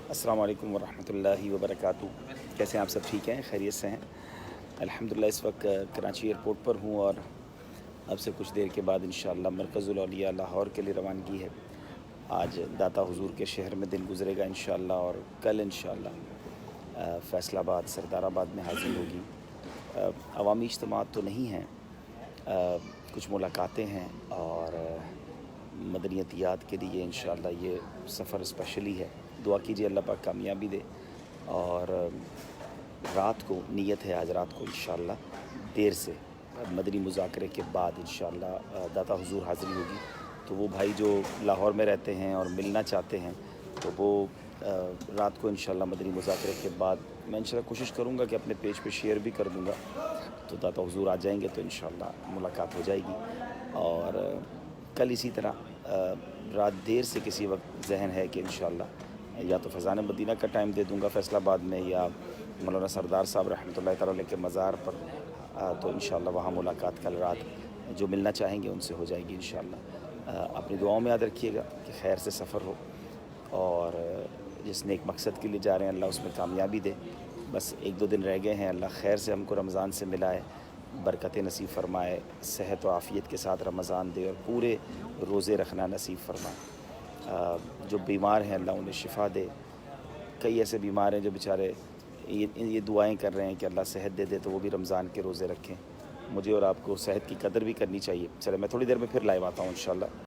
السلام علیکم ورحمۃ اللہ وبرکاتہ۔ کیسے ہیں آپ؟ سب ٹھیک ہیں؟ خیریت سے ہیں؟ الحمدللہ اس وقت کراچی ایئرپورٹ پر ہوں اور اب سے کچھ دیر کے بعد انشاءاللہ مرکز الاولیاء لاہور کے لیے روانگی ہے۔ آج داتا حضور کے شہر میں دن گزرے گا انشاءاللہ، اور کل انشاءاللہ فیصل آباد سردار آباد میں حاضری ہوگی۔ عوامی اجتماعات تو نہیں ہیں، کچھ ملاقاتیں ہیں، اور مدنیتیات کے لیے انشاءاللہ یہ سفر اسپیشلی ہے۔ دعا کیجیے اللہ پاک کامیابی دے، اور رات کو نیت ہے آج رات کو انشاءاللہ دیر سے مدنی مذاکرے کے بعد انشاءاللہ داتا حضور حاضری ہوگی۔ تو وہ بھائی جو لاہور میں رہتے ہیں اور ملنا چاہتے ہیں تو وہ رات کو انشاءاللہ مدنی مذاکرے کے بعد میں انشاءاللہ کوشش کروں گا کہ اپنے پیج پہ شیئر بھی کر دوں گا، تو داتا حضور آ جائیں گے تو انشاءاللہ ملاقات ہو جائے گی۔ اور کل اسی طرح رات دیر سے کسی وقت ذہن ہے کہ انشاءاللہ یا تو فیضان مدینہ کا ٹائم دے دوں گا فیصل آباد میں، یا مولانا سردار صاحب رحمۃ اللہ تعالیٰ علیہ کے مزار پر، تو انشاءاللہ وہاں ملاقات کل رات جو ملنا چاہیں گے ان سے ہو جائے گی انشاءاللہ۔ اپنی دعاؤں میں یاد رکھیے گا کہ خیر سے سفر ہو، اور جس نے ایک مقصد کے لیے جا رہے ہیں اللہ اس میں کامیابی دے۔ بس ایک دو دن رہ گئے ہیں، اللہ خیر سے ہم کو رمضان سے ملائے، برکت نصیب فرمائے، صحت و عافیت کے ساتھ رمضان دے، اور پورے روزے رکھنا نصیب فرمائے۔ جو بیمار ہیں اللہ انہیں شفا دے۔ کئی ایسے بیمار ہیں جو بیچارے یہ دعائیں کر رہے ہیں کہ اللہ صحت دے دے، تو وہ بھی رمضان کے روزے رکھیں۔ مجھے اور آپ کو صحت کی قدر بھی کرنی چاہیے۔ چلے میں تھوڑی دیر میں پھر لائیو آتا ہوں انشاءاللہ۔